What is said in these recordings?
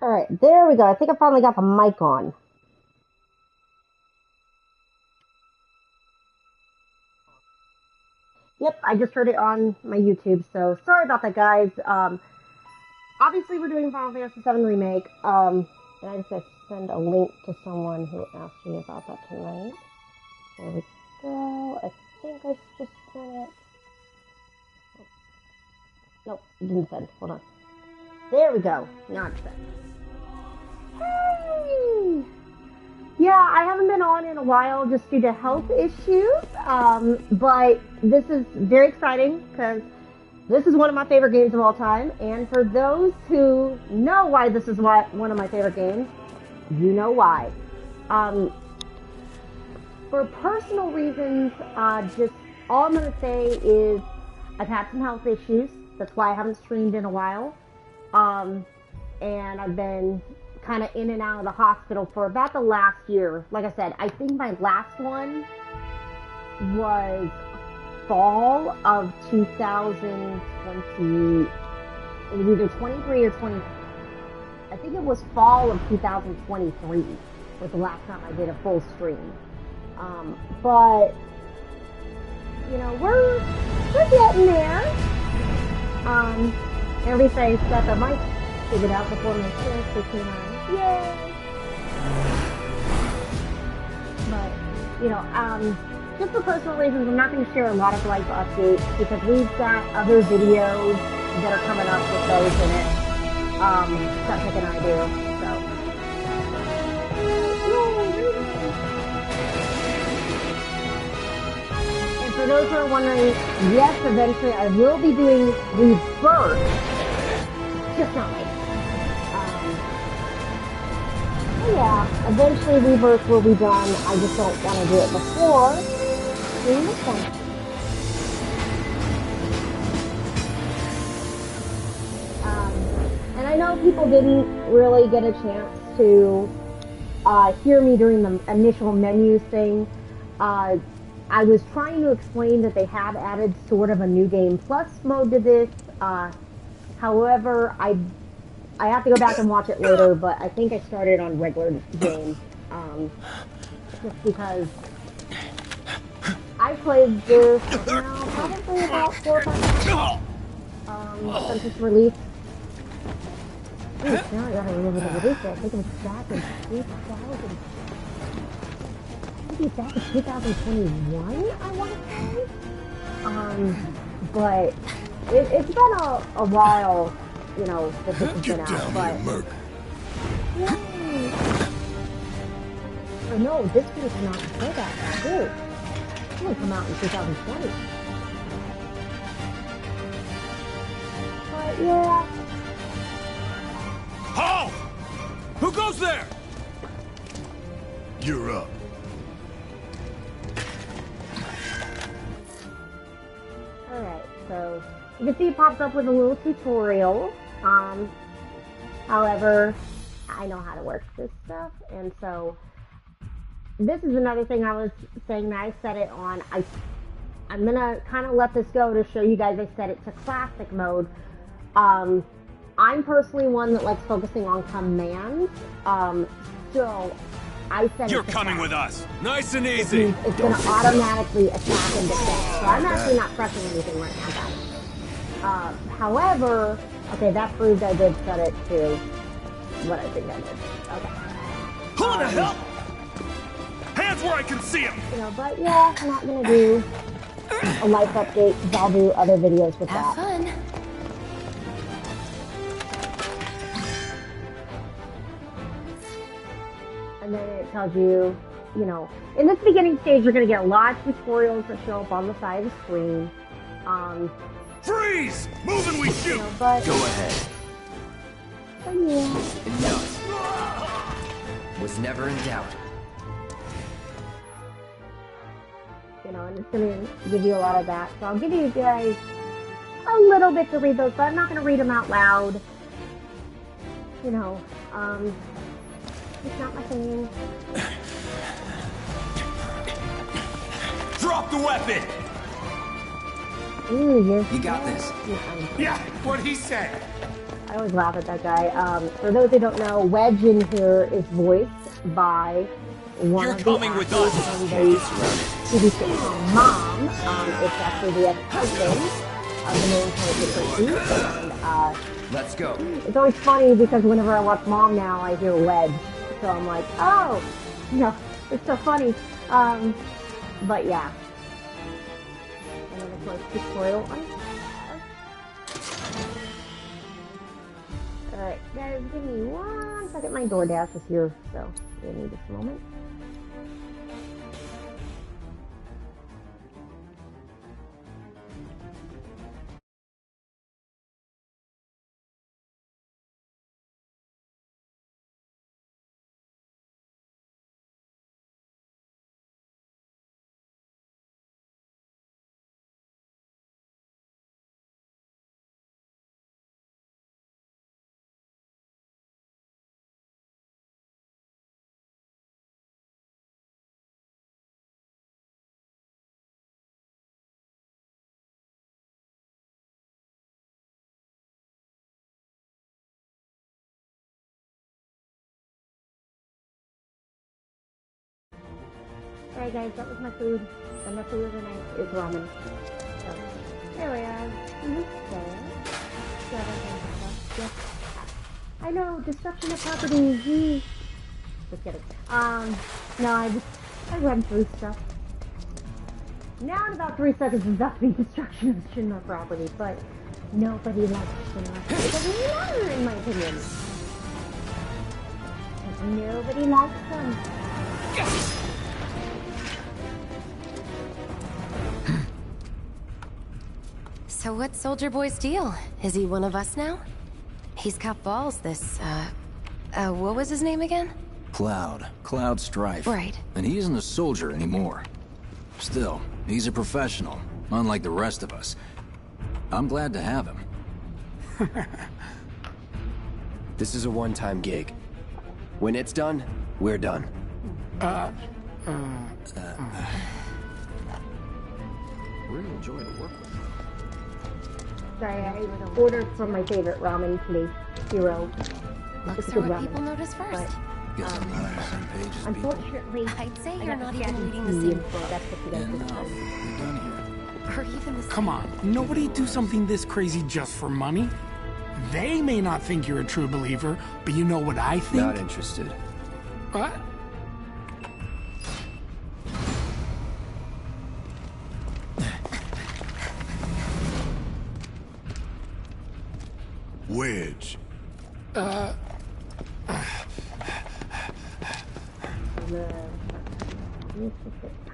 Alright, there we go. I think I finally got the mic on. Yep, I just heard it on my YouTube, so sorry about that, guys. Obviously we're doing Final Fantasy VII Remake, and I just gotta send a link to someone who asked me about that tonight. There we go. I think I just sent it. Nope, it didn't send. Hold on. There we go. Now it's sent. Hey! Yeah, I haven't been on in a while just due to health issues, but this is very exciting because this is one of my favorite games of all time, and for those who know why this is one of my favorite games, you know why. For personal reasons, just all I'm going to say is I've had some health issues. That's why I haven't streamed in a while, and I've been kind of in and out of the hospital for about the last year. Like I said, I think my last one was fall of 2020. It was either 23 or 20. I think it was fall of 2023 was the last time I did a full stream. But you know, we're getting there. Everybody says that I might figure it out before my first 59. Yay! But, you know, just for personal reasons, I'm not going to share a lot of life updates because we've got other videos that are coming up with those in it. Stuff Nick and I do, so. And for those who are wondering, yes, eventually I will be doing Rebirth, just not like yeah, eventually Rebirth will be done. I just don't want to do it before doing this one. And I know people didn't really get a chance to hear me during the initial menus thing. I was trying to explain that they have added sort of a New Game Plus mode to this. However, I have to go back and watch it later, but I think I started on regular game, just because I played this now probably about 4 or 5 times, since its release. Ooh, now I gotta remember the release date. I think it was back in 2000. I think it was back in 2021, I want to say. But it's been a while. You know, that this has been out, but but no, this one came out before that, too. This one came out in 2020. But yeah. Halt! Who goes there? You're up. Alright, so you can see it pops up with a little tutorial. However, I know how to work this stuff, and so this is another thing I was saying that I set it on. I'm gonna kind of let this go to show you guys I set it to classic mode. I'm personally one that likes focusing on commands, so I set it to You're coming classic. with us. Nice and easy. It's gonna automatically attack and defend, so I'm actually not pressing anything right now, guys. However, okay, that proved I did set it to what I think I did. Okay. Who the hell? Hands where I can see him. You know, but yeah, I'm not gonna do a life update because I'll do other videos with Have that. fun. And then it tells you, you know, in this beginning stage, you're gonna get a lot of tutorials that show up on the side of the screen. Freeze! Move and we shoot! You know, but, Go ahead. but yeah. Enough. Was never in doubt. You know, and it's gonna give you a lot of that. So I'll give you guys a little bit to read those, but I'm not gonna read them out loud. You know, it's not my thing. Drop the weapon! Ooh, yes. You got this. Yeah, what he said. I always laugh at that guy. For those who don't know, Wedge in here is voiced by one You're of the coming with actors us. from the TV sitcom Mom. It's actually the ex-husband of the main character Chrissy. And Let's go. it's always funny because whenever I watch Mom now, I hear Wedge. So I'm like, oh, it's so funny. But yeah. And then of course, tutorial on. Alright, guys, give me 1 second. My DoorDash is here, so give me just a moment. Alright guys, that was my food. And the food of the night is ramen. So, there we are. Yes. I know, destruction of property. Just kidding. No, I run through stuff. Now in about 3 seconds is about to be destruction of Shinra property, but nobody likes Shinra. It doesn't really matter in my opinion. Because nobody likes them. So what's Soldier Boy's deal? Is he one of us now? He's got balls, this, what was his name again? Cloud Strife. Right. And he isn't a soldier anymore. Still, he's a professional, unlike the rest of us. I'm glad to have him. This is a one-time gig. When it's done, we're done. Really enjoy the work with him. Sorry, I ordered from my favorite ramen place, Hero. Looks It's are good what ramen, people notice first. but, Guess I'm not on the same page as people. unfortunately, I'd say I you're got not the even Japanese reading the tea, same so that's what you guys And did. we're done here. Or even the Come on, nobody do something this crazy just for money. They may not think you're a true believer, but you know what I think? Not interested. What? Wedge.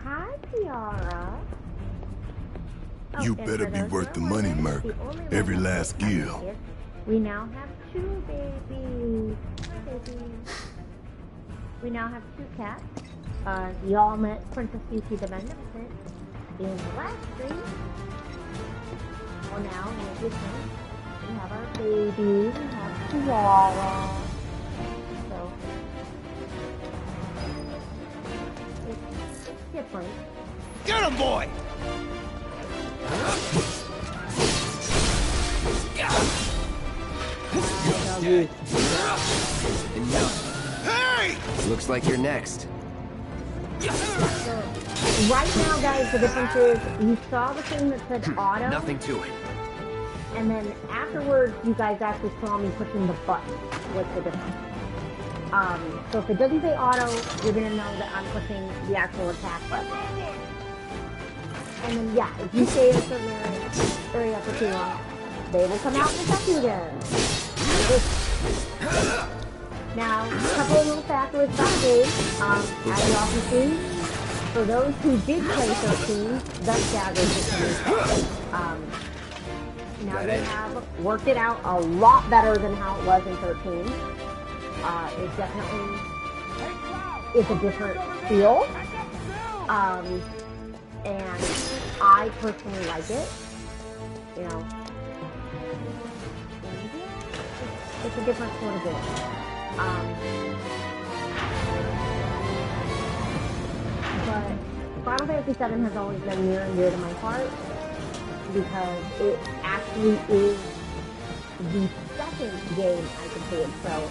Hi, Tiara. Oh, You and better for be those worth the who are money, wondering, Merc. the only Every one last that's gill. coming is we now have 2 babies. Hi, babies. We now have 2 cats. Y'all met Princess Yuki the Magnificent in the last stream. Well, now, in addition, we have our babies. We have Chihuahua. So, it's different. Get him, boy! Enough. Hey! Looks like you're next. So, right now, guys, the difference is you saw the thing that said auto, Nothing to it. and then afterwards, you guys actually saw me pushing the button. What's the difference? So if it doesn't say auto, you're gonna know that I'm pushing the actual attack button. And then, yeah, if you stay in a certain area for too long, they will come out and attack you again. Now, a couple of little factors about the game. As you often see, for those who did play 13, the daggers are coming from. Now they have worked it out a lot better than how it was in 13. It definitely is a different feel. And I personally like it. You know, it's a different sort of game. But Final Fantasy VII has always been near and dear to my heart because it actually is the second game I completed. So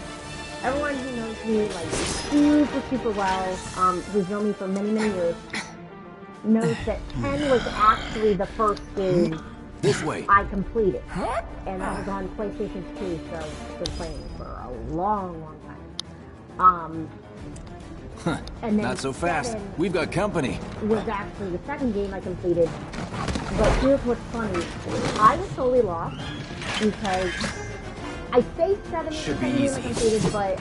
everyone who knows me like super well, who's known me for many years, knows that 10 was actually the first game This way. I completed. And that was on PlayStation 2, so I've been playing for a long time. And then Not so fast. 7 We've got company. was actually the second game I completed. But here's what's funny. I was totally lost because I say 7 is the Should be second game I easy. completed, but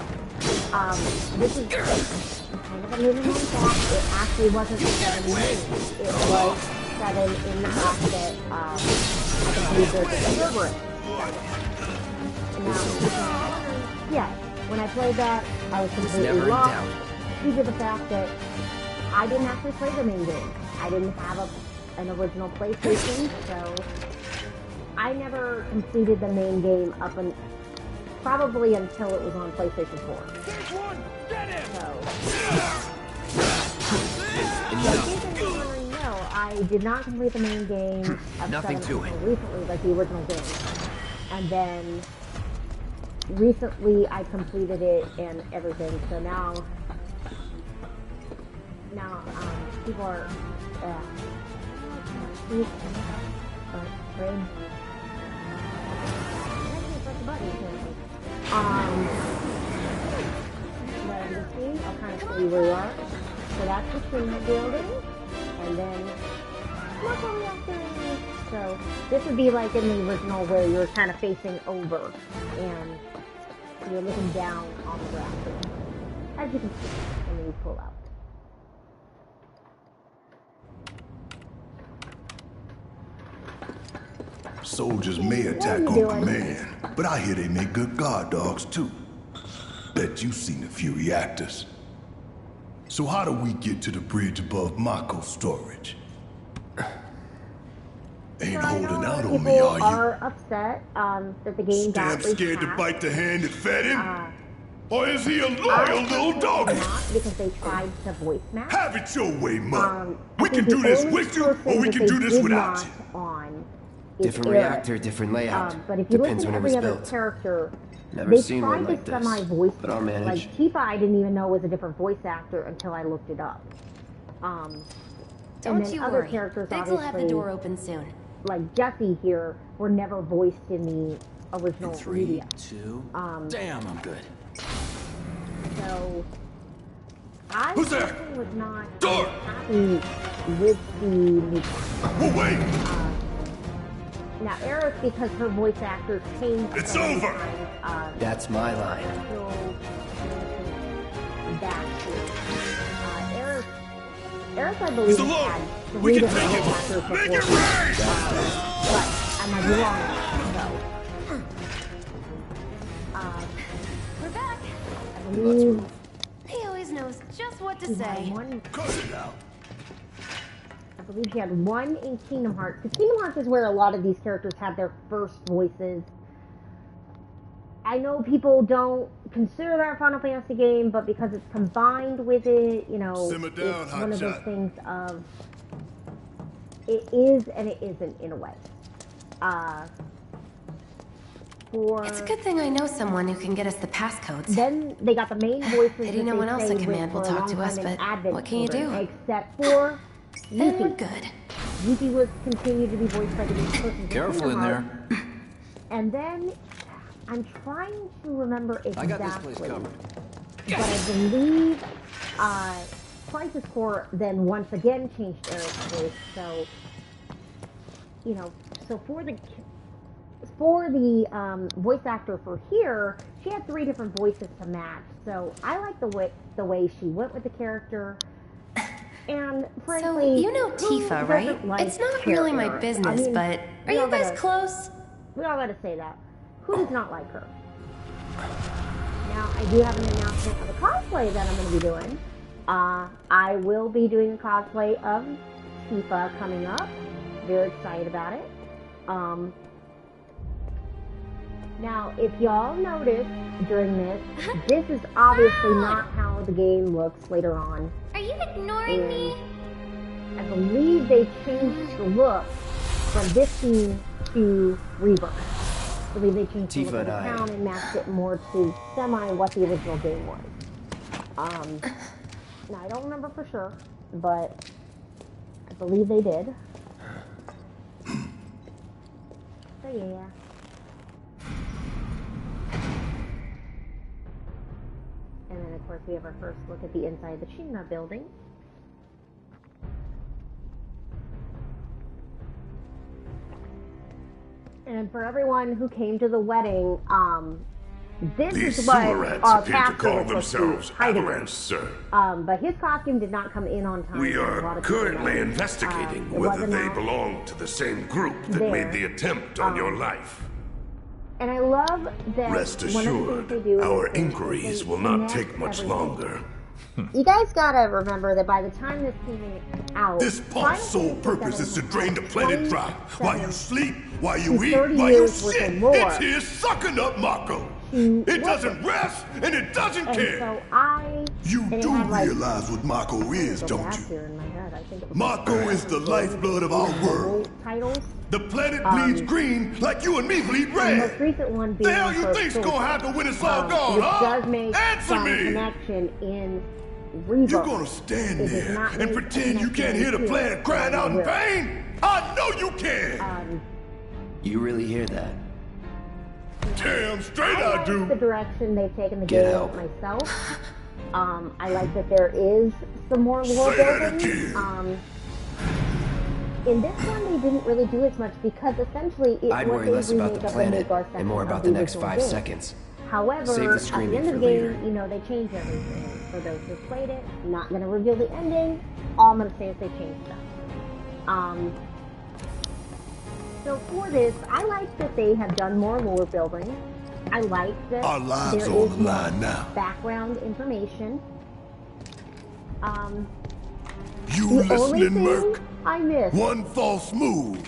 this is kind of a moving on fact. It actually wasn't the 7 game. It was 7 in the fact that I completed the server. And now, yeah, when I played that, I was completely never in lost. doubt. Due to the fact that I didn't actually play the main game. I didn't have an original PlayStation, so I never completed the main game up and probably until it was on PlayStation 4. There's one! Get him! So, no, I did not complete the main game of Nothing 7 to it. until recently, like the original game. And then recently I completed it and everything, so now people are brain. Let me see. I'll kind of show you where you are. So that's the cinema building, and then look what we have to. So this would be like in the original where you're kind of facing over and you're looking down on the ground. As you can see, when you pull out. Soldiers may attack What are you on doing? command, but I hear they make good guard dogs too. Bet you've seen a few reactors. So how do we get to the bridge above Mako storage? Ain't So I know holding a lot out of on me, people are you? are upset that the game got Damn scared to rehacked. bite the hand that fed him? Uh, Or is he a I loyal little personally doggy? did not because they tried to voice match. Have it your way, Mud. I We can think do the this only with you, or person we that can do they this did without not you. on is Different Eric. reactor, different layout. But if you Depends listen to when it was every other built. character, Never they seen tried one to like this, semi-voice but I'll it. manage. Like Tifa, I didn't even know was a different voice actor until I looked it up. And Don't then you other worry. characters, Biggs will have the obviously, door open soon. like Jesse here, were never voiced in the original 3, media. 2. Um, Damn, I'm good. So I Who's there? personally was not Door! happy with the new Oh, wait! now Eric, because her voice actor changed It's so many over! times, That's my line. Eric, I believe, He's alone. had We 3 can different take him. voice actors Make before. it rain! But I might be wrong on that, We're back. so I believe He always knows just what to he had say. one. Cut it out. I believe he had one in Kingdom Hearts. Because Kingdom Hearts is where a lot of these characters had their first voices. I know people don't consider that a Final Fantasy game, but because it's combined with it, you know, Simmer down, it's one of those hotshot. things of it is and it isn't in a way. It's a good thing I know someone who can get us the passcodes. Then they got the main voices. Pity that no they one else at stayed command with will for a talk long to us, time in but Advent what can you Children, do? Except for Then we're Yuki. good. Yuki was continued to be voiced by the person. Careful in there. And then I'm trying to remember exactly. I got this place covered. But I believe Crisis Core then once again changed Eric's voice. So, you know, so for the voice actor for here, she had 3 different voices to match. So I like the way she went with the character. And frankly, So, you know who Tifa, right? doesn't like It's not really my Eric? business, I mean, but are we all you guys gotta- close? We all gotta say that. Who does not like her? Now, I do have an announcement of a cosplay that I'm going to be doing. I will be doing a cosplay of Tifa coming up. Very excited about it. Now, if y'all notice during this, this is obviously not how the game looks later on. Are you ignoring me? I believe they changed the look from this scene to Rebirth. believe they changed the look Tifa of the and I- town and matched it more to semi what the original game was. Now I don't remember for sure, but I believe they did. So yeah. And then of course we have our first look at the inside of the Shinra building. And for everyone who came to the wedding, this These is what sewer rats our appear to pastor call was supposed to be themselves hiding in. Avalanche, sir. But his costume did not come in on time. We so a lot are of people currently know. investigating It whether wasn't they out belong to the same group that there. made the attempt on your life. And I love that Rest one of the assured, things they do our is they inquiries will not connect take much everything. longer. You guys gotta remember that by the time this came out, This punk's sole Final purpose is to drain the planet dry. 27 While you sleep, while you to eat, 30 while you years worth shit, of lore it's here sucking up Mako. to It work doesn't with. rest, and it doesn't And care. so You and it do had, like, realize what Mako is, go don't back you? here in my head. I think it was Mako is the lifeblood of our world. Titles. The planet bleeds green like you and me bleed The most red. recent one being The hell you First think's Soldier, gonna happen when it's all which gone, huh? does make Answer some me! connection in Rebirth. You gonna stand It does there not and make pretend you connection can't hear the here. planet crying out in Will. pain? I know you can! You really hear that? Damn straight I I like do. the direction they've taken the Get game out. myself. I like that there is some more lore Say that building. again. In this one, they didn't really do as much because essentially I'd what worry they less about remake the of planet Midgar and section more of about the next original 5 game. seconds. However, Save the at the screaming end of for the later. game, you know, they changed everything. For those who played it, not going to reveal the ending. All I'm going to say is they changed stuff. So for this, I like that they have done more lore building. I like that Our lives there are on is the more line now. background information. You The only listening, thing Merc? I missed, One false move.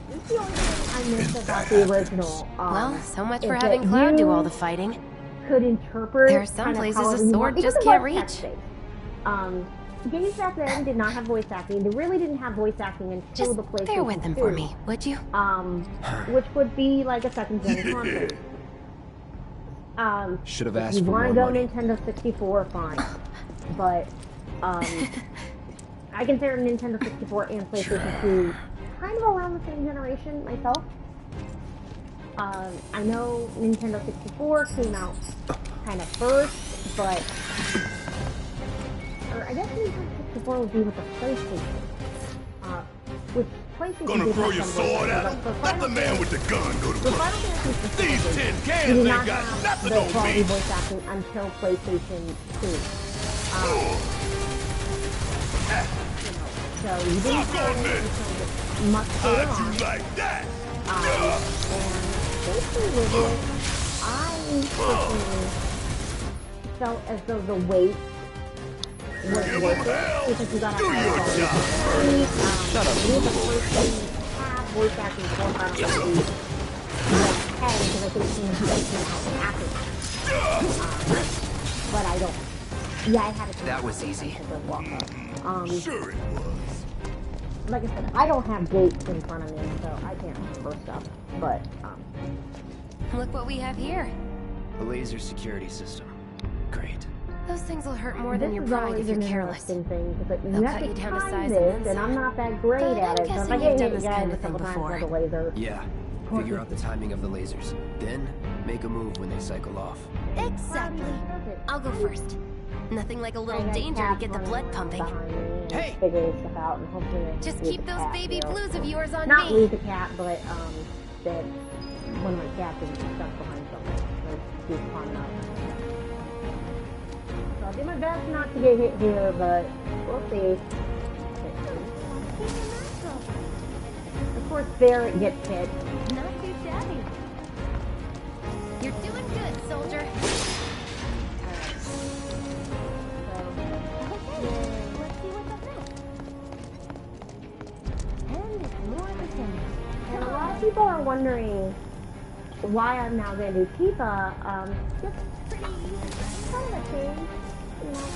this is the only thing I missed about the original. Well, so much is for that having Cloud do you all the fighting. Could interpret. There are some kind of places a however you sword want, because just it can't was reach. text-based. Games back then did not have voice acting. They really didn't have voice acting until Just the PlayStation bear with them 2, for me, would you? which would be like a second gen Yeah. console. Should have If asked you for want more to go money. Nintendo 64, fine. But I consider Nintendo 64 and PlayStation 2 kind of around the same generation myself. I know Nintendo 64 came out kind of first, but or I guess Nintendo 64 would be with the PlayStation. With PlayStation, Gonna did throw have your some voice sword acting, at him? but for Let the Final man with the gun go to For work. Final Fantasy These specifically, tin we cans did ain't not got have nothing the on quality me. voice acting until PlayStation 2. So you didn't Fuck get on it this. until much later How'd on. you like that? And basically with it, I personally felt as though the wait was Give worth him it hell. because you got to Do your have job. Shut up. The first thing to have voice acting for Final Fantasy was 10 because I think it came out after that. But I don't. Yeah, I had it. That was easy. Sure it was. Like I said, I don't have dates in front of me, so I can't remember stuff. But Look what we have here. The laser security system. Great. Those things will hurt more than this your is pride always if you're an careless. interesting thing because They'll you cut have you to down to time size this, and and I'm inside. not that great But at I'm it. So guessing if I you've get done hit, this guys, kind a of thing couple times before. with a laser. Yeah. Figure out the timing of the lasers. Then, make a move when they cycle off. Exactly. I'll go first. Nothing like a little I got danger to cats get the running blood pumping. behind me and Hey! figuring stuff out, and hopefully I Just lose keep the those cat, baby you know. blues of yours on Not me. lose the cat, but that one of my cats is stuck behind something. So he's climbing up. So I'll do my best not to get hit here, but we'll see. Of course, Barrett gets hit. Not too shabby. You're doing good, soldier. And a lot of people are wondering why I'm now going to do Tifa. Just kind of a change, you know.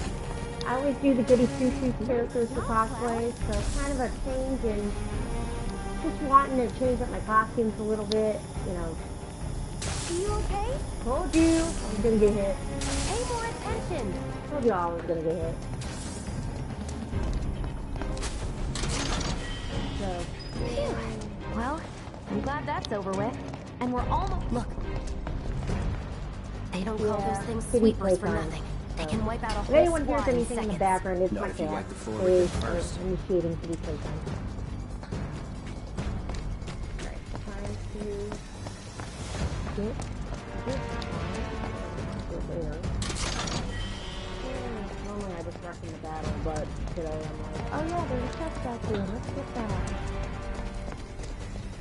I always do the goody two-shoes characters for cosplay, so kind of a change in just wanting to change up my costumes a little bit, you know. Are you okay? Told you I was gonna get hit. Pay more attention. Told you I was gonna get hit. So, Phew. Well, I'm glad that's over with. And we're almost... Look. They don't call Yeah, those things kitty sweepers for playtime. nothing. They can wipe out a if whole anyone hears squad in anything in the seconds. background, it's Not my if you cat. wipe the floor with them Please, first. initiating kitty playtime. Alright, trying to get there. Normally I just rush into battle, but today I'm like, oh yeah, there's a chest back here, let's get that.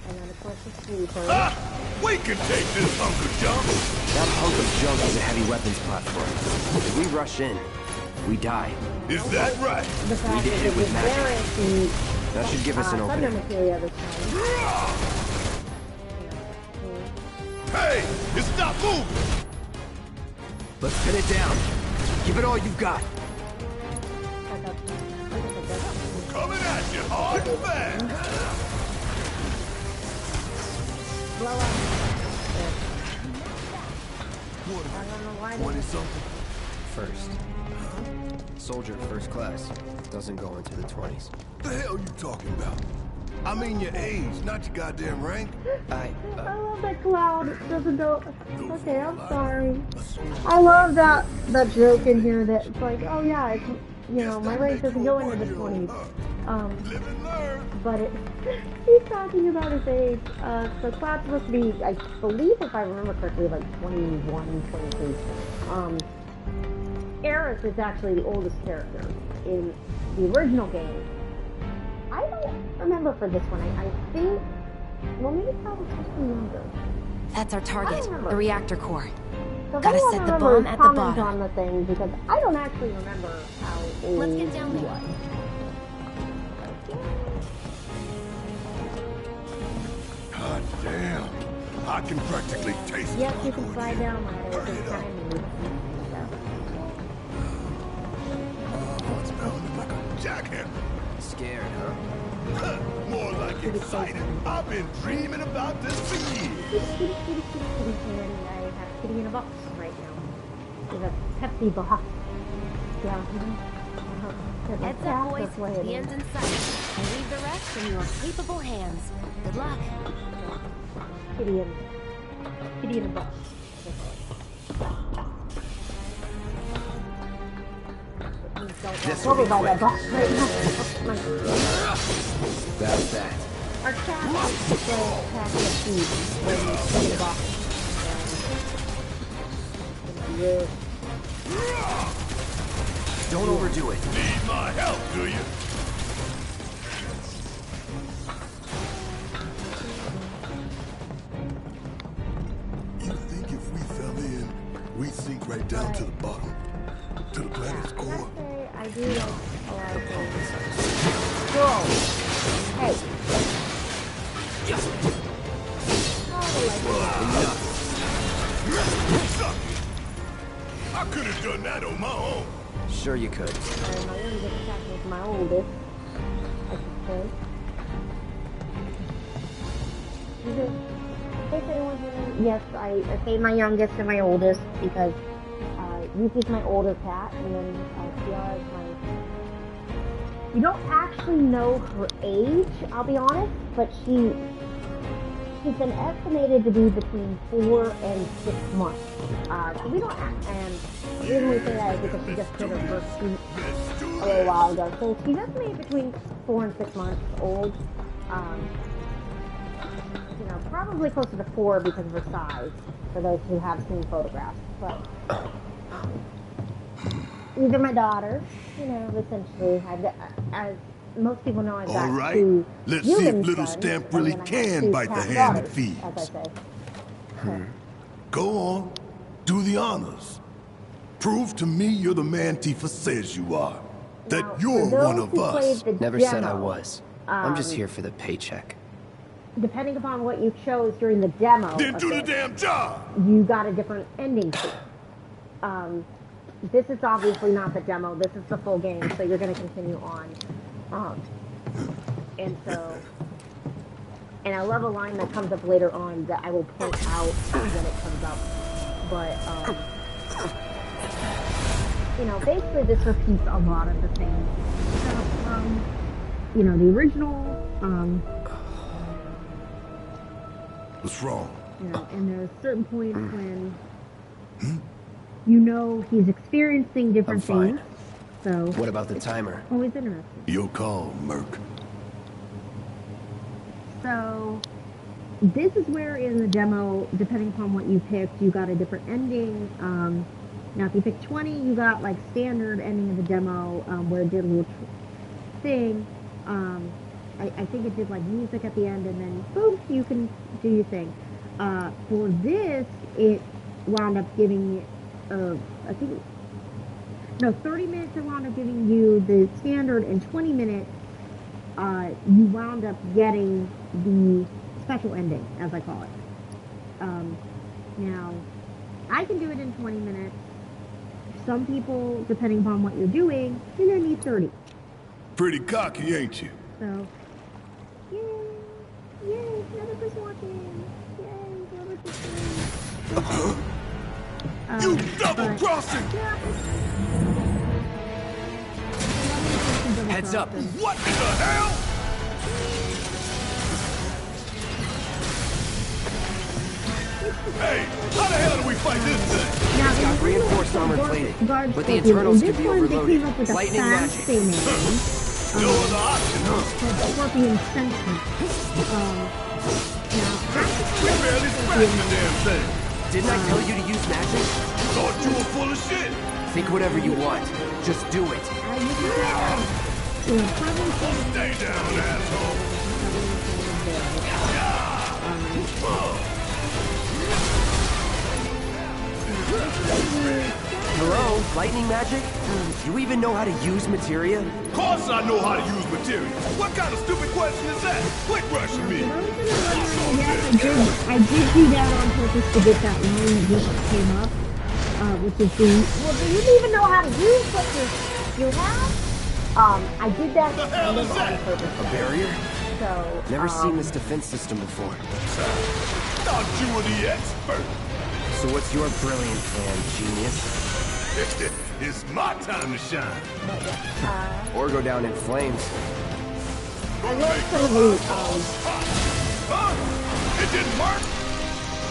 And then of course the sweeper. Ah! We can take this hunk of junk! That hunk of junk is a heavy weapons platform. If we rush in, we die. Is that right? The fact did that it it with was magic. guaranteed That should give us an thunder opening. materia this time. Hey! It's not moving! Let's pin it down. Give it all you've got. Coming at you hard and fast! Blow up. I don't know why. 20-something? First. Soldier first class. Doesn't go into the 20s. The hell you talking about? I mean your age, not your goddamn rank. I love that cloud doesn't go. Okay, I'm sorry. I love that joke in here that it's like, oh yeah, it's, you know, my rank doesn't go into the 20s. Live and learn. But he's talking about his age. So Cloud's supposed to be, I believe, if I remember correctly, like 21, 22. Aerith is actually the oldest character in the original game. I don't remember for this one. I think, well, maybe Cloud was supposed to be younger. That's our target, remember. the reactor core. So if Gotta anyone set the remembers, bomb at the comment bottom. on the thing, because I don't actually remember how old Let's get down he there. was. God damn. I can practically taste Yes, the you can slide down ladders Hurry and it up. time and Oh, it's pounding like a jackhammer. Scared, huh? More like excited. I've been dreaming about this for years. Kitty, and I have Kitty in a box right now. With a Pepsi box. Yeah. Heads up, boys. The end's in sight. I leave the rest in your capable hands. Good luck. Kitty in a box. This Over will be by that quick. box right now. That's that. Our cat likes to play attack the feet when he's in the box. Don't overdo it. Need my help, do you? You think if we fell in, we'd sink right down to the bottom? To the planet's core? I do like a lot of things. Whoa! Hey! Suck it! I could have done that on my own. Sure you could. My youngest cat was my oldest, I should say. In case anyone's wondering, yes, I say my youngest and my oldest because Yuki's my older cat, and then Kiara is my... We don't actually know her age, I'll be honest, but she's been estimated to be between 4 and 6 months. So we don't, and the reason we say that is because she just hit her first feet a little while ago. So she's estimated between 4 and 6 months old. You know, probably closer to 4 because of her size, for those who have seen photographs. But these are my daughters. You know, essentially, as most people know, I've got All right, two let's see if human little sons, Stamp and really then I have can two bite the cat hand that daughters, feeds. as I say. So, Go on, do the honors. Prove to me you're the man Tifa says you are. That now, you're for those one of who us. played the Never demo, said I was. I'm just here for the paycheck. Depending upon what you chose during the demo, Then of do the it, damn job! you got a different ending to it. This is obviously not the demo. This is the full game, so you're going to continue on. And so, And I love a line that comes up later on that I will point out when it comes up. But, you know, basically this repeats a lot of the same stuff from, you know, the original. What's wrong? You know, and there's certain points when, you know, he's experiencing different I'm fine. things. So, What about the timer? always interesting. Your call, Merc. So, this is where in the demo, depending upon what you picked, you got a different ending. Now, if you pick 20, you got like standard ending of the demo where it did a little thing. I think it did like music at the end, and then boom, you can do your thing. For this, it wound up giving, I think, no, 30 minutes it wound up giving you the standard, and 20 minutes you wound up getting the special ending, as I call it. Now, I can do it in 20 minutes. Some people, depending upon what you're doing, you're gonna need 30. Pretty cocky, ain't you? So, yay, another person watching. Yay, another person. You double-crossing! Yeah. Heads up. What in the hell? Hey, how the hell do we fight this thing? Now, It's got reinforced armor plating, but the internals can be overloaded. Lightning magic. No other option, huh? Scorpion sentence. We barely scratched the damn thing. Didn't I tell you to use magic? Thought you were full of shit. Think whatever you want. Just do it. Stay down, asshole. Hello? Lightning magic? You even know how to use materia? Of course I know how to use material. What kind of stupid question is that? Quit rushing me. I did do that on purpose to get that line that just came up, which is the, well, do you even know how to use what you have? I did that kind of on purpose. A barrier? So, Never seen this defense system before. Thought you were the expert. So what's your brilliant plan, genius? It's my time to shine. Or go down in flames. I love some of the, Huh? It didn't work?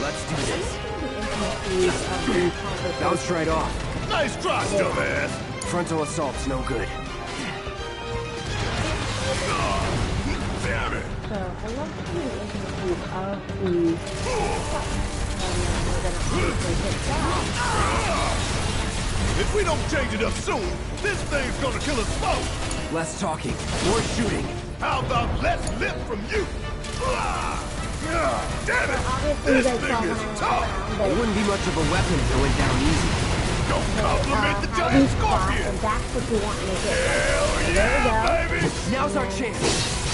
Let's do this. intimacies of the conversation. Bounce right off. Nice try, dumbass. Frontal assault's no good. Damn it. So, I love some of the intimacies of the If we don't change it up soon, this thing's gonna kill us both. Less talking, more shooting. How about less lip from you? Damn it! obviously This you guys thing saw is when I tough. went It wouldn't be much of a weapon if it went down easy. Don't compliment the how giant you spot, scorpion. and that's what you want to make it. Hell There yeah, we go. baby! Now's our chance.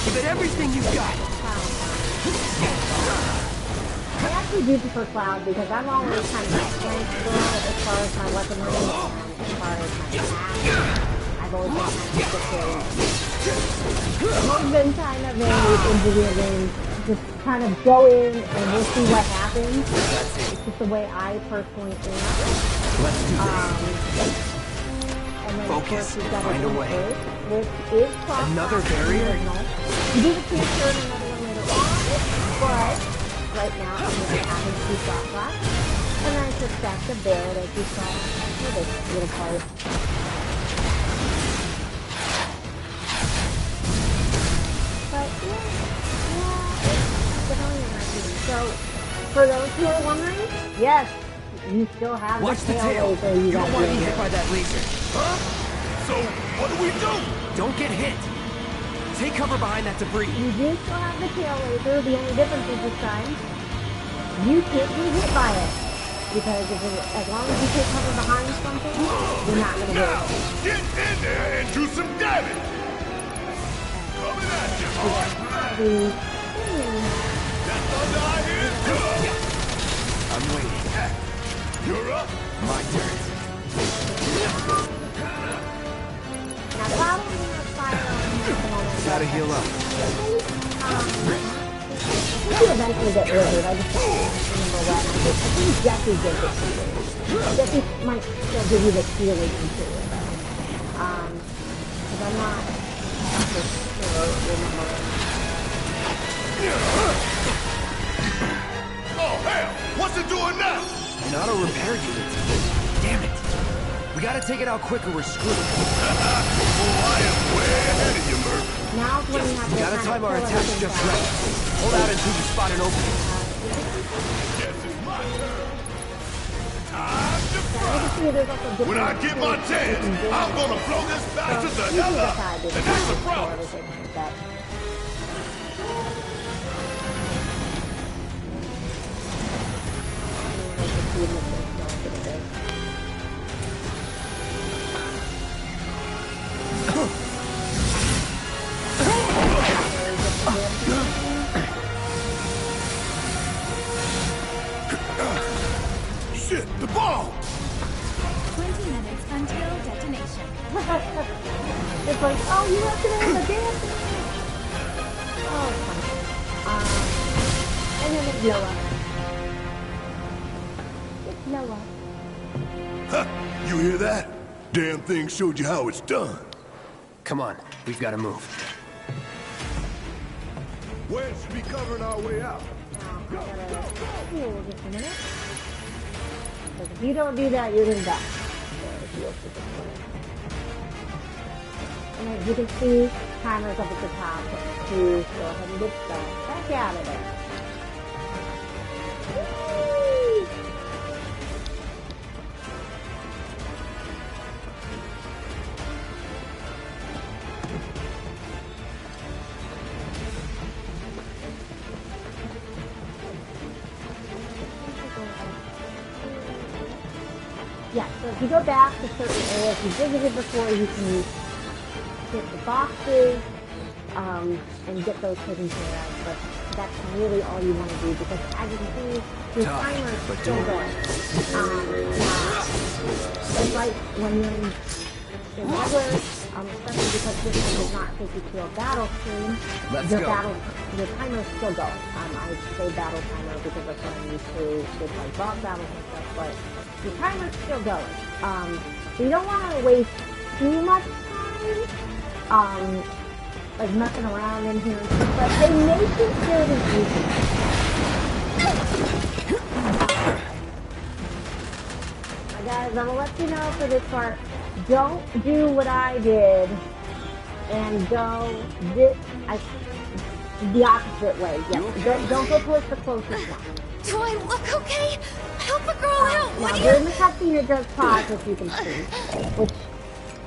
Give it everything you've got. I actually do prefer Cloud because I'm always kind of a strength girl as far as my weaponry and as far as my attack. I've always been kind of I've always been kind of in video games, just kind of go in and we'll see what happens. It's just the way I personally am. Let's do this. And then Focus, of course you've got find a way. which is cross Another barrier? You do the future and another one later on, but right now I'm going to have to drop that. And I suspect the build as you saw for this little part. But yeah, it's definitely interesting. So, for those who are wondering, yes, you still have Watch the the tail tail. laser you You got don't want to be laser. hit by that laser. So, what do we do? Don't get hit. Take cover behind that debris. You do still have the tail laser. The only difference is this time, you can't be hit by it. Because if it, as long as you take cover behind something, you're not going to Now, hit it. get in there and do some damage. Coming at you, boy. That thunder I hear? I'm waiting. You're up. My turn. Now, probably not fire on at the moment. Gotta heal up. Um, think he eventually get injured. I just don't remember when. I think Jesse did get injured. Jesse might still give you the healing material, though. Because I'm not for sure remembering. Oh, hell! What's it doing now? An auto repair unit. Damn it. We gotta take it out quick or we're screwed. Oh, I am way ahead of you, Murph. Now's when you have to Gotta time our attacks just right. Hold out until you spot an opening. Yes, it's my turn. Time to You fry. can see there's also different When I get my chance, I'm gonna blow this bastard the hell up. And that's the problem. Shit, the ball! 20 minutes until detonation. It's like, oh, you have to know the dance. Oh, it's funny. And then it's Noah. It's Noah. Huh, you hear that? Damn thing showed you how it's done. Come on, we've gotta move. Where should be covering our way out? Now, I gotta heal just a minute. Because if you don't do that, you're gonna die. So, heal for just a minute. And as you can see, timer's up at the top. To go ahead and get stuff back out of there. Whee! Yeah, so if you go back to certain areas you visited before, you can get the boxes and get those taken care of. But that's really all you want to do because, as you can see, your Tough, timer is but still doable. going. It's like when you're in regular, especially because this one does not take you to a battle screen. Let's your go. your timer is still going. I say battle timer because that's what I'm used to with like boss battles and stuff, but your timer's still going. So you don't want to waste too much time, like messing around in here and stuff, but they make it fairly easy. Guys, I'm gonna let you know for this part, don't do what I did and go the opposite way. Yeah, don't go towards the closest one. Do I look okay? Help a girl out, Now, would during you? the cutscene, it does pause, as you can see, which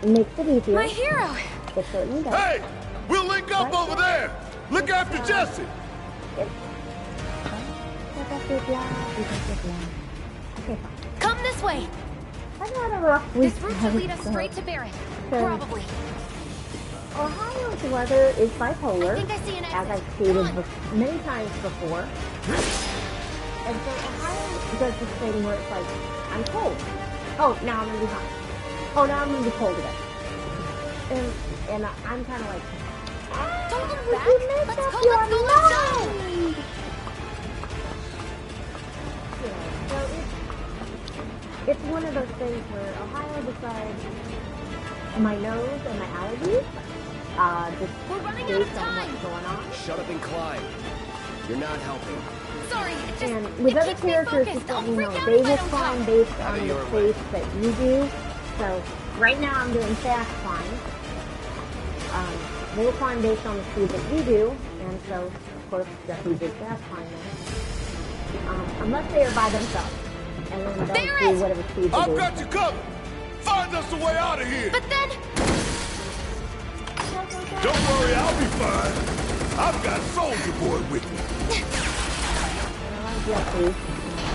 makes it easier. My hero. It certainly does. Hey! We'll link up over there! Look after Jesse! Okay, fine. Come this way. I know how to rough week. This route should lead us straight to Barrett. Probably. Ohio's weather is bipolar, I think I see an as exit. I've stated Come on. many times before. And so Ohio does this thing where it's like, I'm cold. Oh, now I'm gonna be hot. Oh, now I'm gonna be cold again. And I'm kind of like, Don't look would back. you make Let's up go, your let's go, let's go. mind? Yeah, so it's one of those things where Ohio decides my nose and my allergies, just We're running out of based on time. what's going on. Shut up and climb. You're not helping. Sorry, it just And with it other keeps me characters, focused. just let I'll you freak know, out they if I will don't climb come. based Out on of the your way. space that you do. So right now I'm doing fast climb. They will climb based on the speed that you do, and so of course Jesse did fast climb then. Unless they are by themselves, and then they'll Barrett! do whatever speed they I've do. got you covered! Find us a way out of here! But then Don't worry, I'll be fine. I've got Soldier Boy with me. Jesse,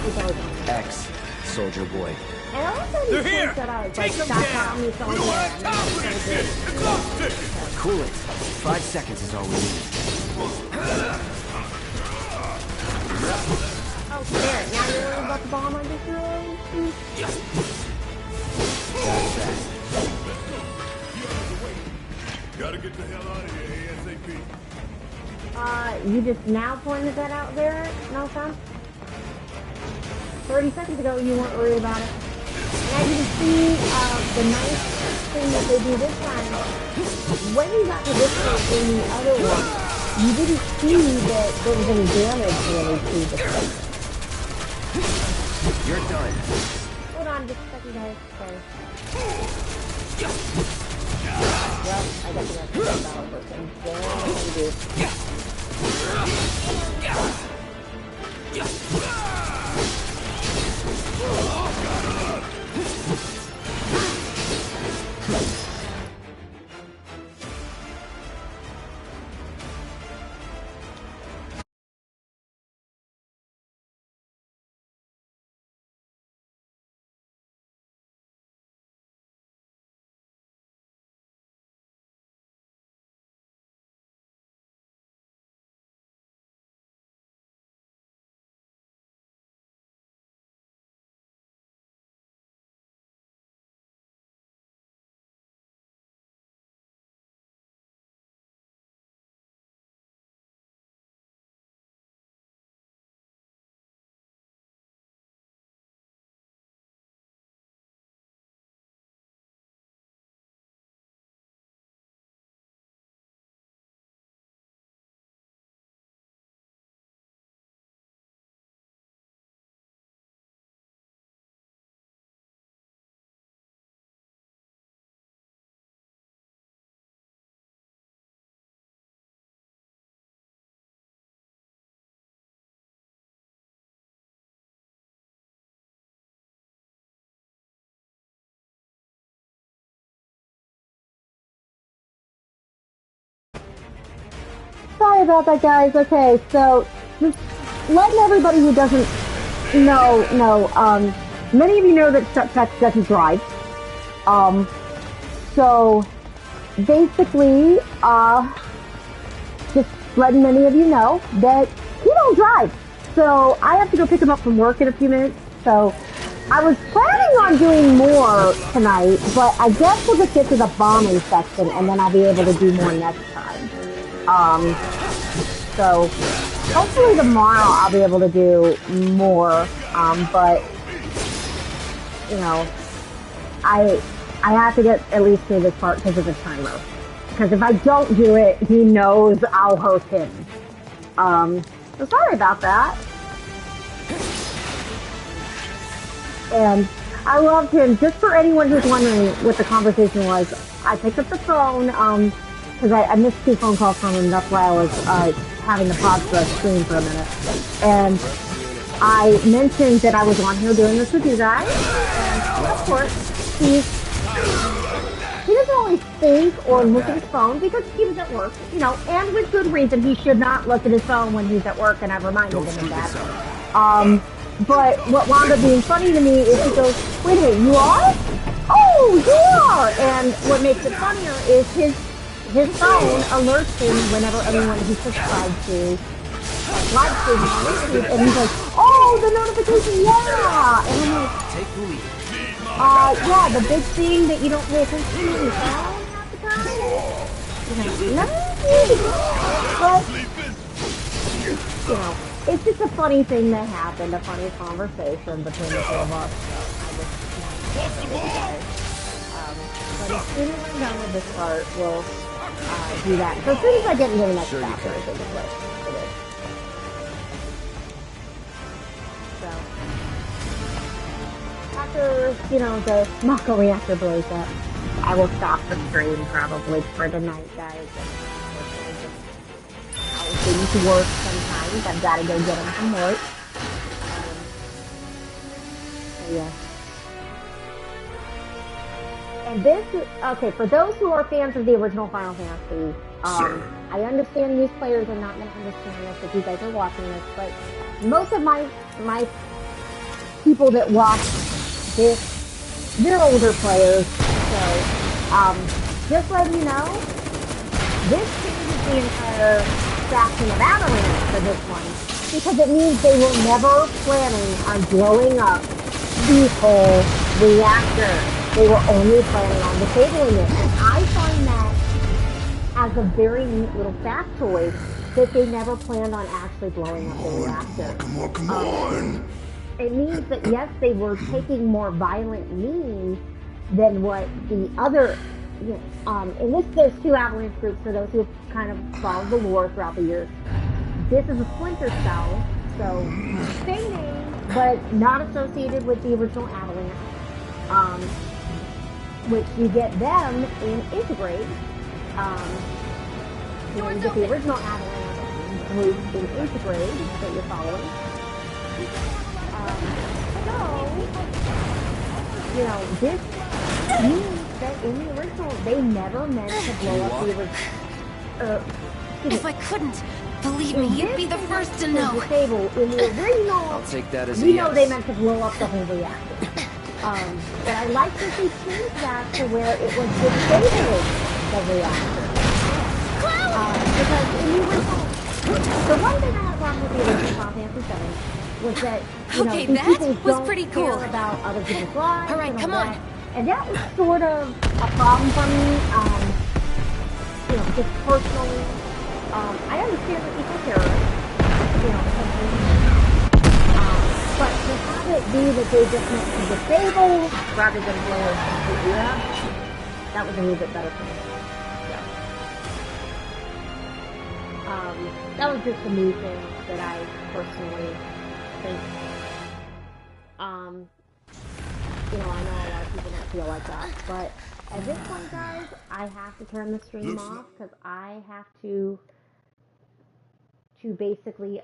he's always on. X, Soldier Boy. And I also They're these here! things that I Take like them stock down! out me We don't have time for this shit! The clock's ticking! Cool it. 5 seconds is all we need. Oh, there. Now you're worried about the bomb I just threw? That's that. Gotta get the hell out of here ASAP. You just now pointed that out there, Nelson? 30 seconds ago, you weren't worried about it. Now you can see the nice thing that they do this time. When you got to this one in the other one, you didn't see that there was any damage really to the thing. You're done. Hold on just a second, guys. Sorry. Well, I guess we have to go battle person. Sorry about that, guys. Okay, so just letting everybody who doesn't know, many of you know that Tex doesn't drive. So basically, just letting many of you know that he don't drive. So I have to go pick him up from work in a few minutes. So I was planning on doing more tonight, but I guess we'll just get to the bombing section and then I'll be able to do more next time. So hopefully tomorrow I'll be able to do more, but you know, I have to get at least through this part because of the timer. Because if I don't do it, he knows I'll host him. So sorry about that. And I loved him. Just for anyone who's wondering what the conversation was, I picked up the phone, because I missed 2 phone calls from him. That's why I was having to pause the screen for a minute. And I mentioned that I was on here doing this with you guys. And of course, he doesn't always think or look at his phone because he was at work, you know, and with good reason. He should not look at his phone when he's at work, and I've reminded him of that. But what wound up being funny to me is he goes, wait a minute, you are? Oh, you are! And what makes it funnier is his phone alerts him whenever anyone he subscribed to live streaming on YouTube, and he's like, oh, the notification, yeah! And I'm like, Take the lead. yeah, the big thing that you don't pay attention to in your phone half the time. You know, but, you know, it's just a funny thing that happened, a funny conversation between the 2 of us. So I just but as soon as I'm done with this part, we'll do that. So as soon as I get into the next chapter, I think it's what it is. So after, you know, the Mako reactor blows up, I will stop the stream probably for tonight, guys. Things work sometimes. I've got to go get them from work. So yeah. And this, okay, for those who are fans of the original Final Fantasy, I understand these players are not going to understand this if you guys are watching this, but most of my people that watch this, they're older players. So, just letting you know, this changes the entire fraction of Avalanche for this one, because it means they were never planning on blowing up the whole reactor. They were only planning on disabling it. And I find that as a very neat little factoid that they never planned on actually blowing up the reactor. Come on! It means that, yes, they were taking more violent means than what the other... in this, there's two Avalanche groups for those who have kind of followed the lore throughout the years. This is a Splinter Cell, so same name, but not associated with the original Avalanche. Which you get them in Integrate. You get the original Avalanche group in Integrate that you're following. This means that in the original, they never meant to blow up the original. If I couldn't, believe me, you'd be the first to know. In the original, I'll take that as a yes. they meant to blow up the whole reactor. But I like that they changed that to where it was disabling the reactor. Because in the original, the one thing I had a problem with the original Final Fantasy VII was that, okay, these that people was don't pretty cool. care about other people's lives. All right, and come all on. that. And that was sort of a problem for me, just personally. I understand that people care, but to have it be that they just meant to disable rather than blow it completely up, that was a little bit better for me. That was just a new thing that I personally think. I know a lot of people don't feel like that, but at this point, guys, I have to turn the stream off because I have to basically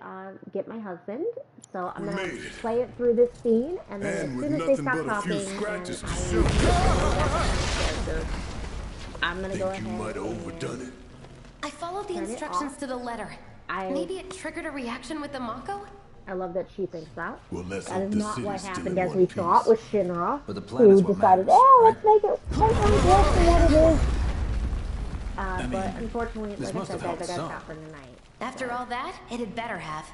get my husband. So I'm gonna play it through this scene, and then as soon as they stop talking, I'm gonna go ahead. You might have overdone it. I followed the instructions to the letter. Maybe it triggered a reaction with the Mako? I love that she thinks that. Well, let's that is not what happened as we piece. thought with Shinra, But the who decided, let's make it worse than what it is. But unfortunately, like I said, guys, I got to for tonight. After all that, it had better have.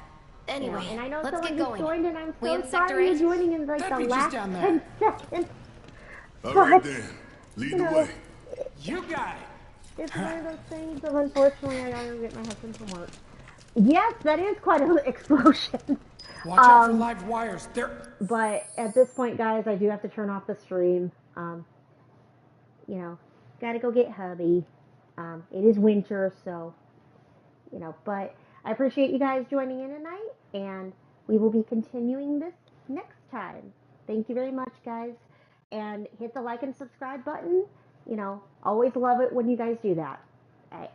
Anyway, and I know let's someone get just going. joined, and I'm We so in Sector sorry you're 8? joining in like That the beach is last down 10 there. seconds. All right then, lead the way. You got it. It's one of those things of, unfortunately, I gotta get my husband from work. Yes, that is quite an explosion. Watch out for live wires. But at this point, guys, I do have to turn off the stream. Gotta go get hubby. It is winter, so, but I appreciate you guys joining in tonight, and we will be continuing this next time. Thank you very much, guys. And hit the like and subscribe button. Always love it when you guys do that. All right.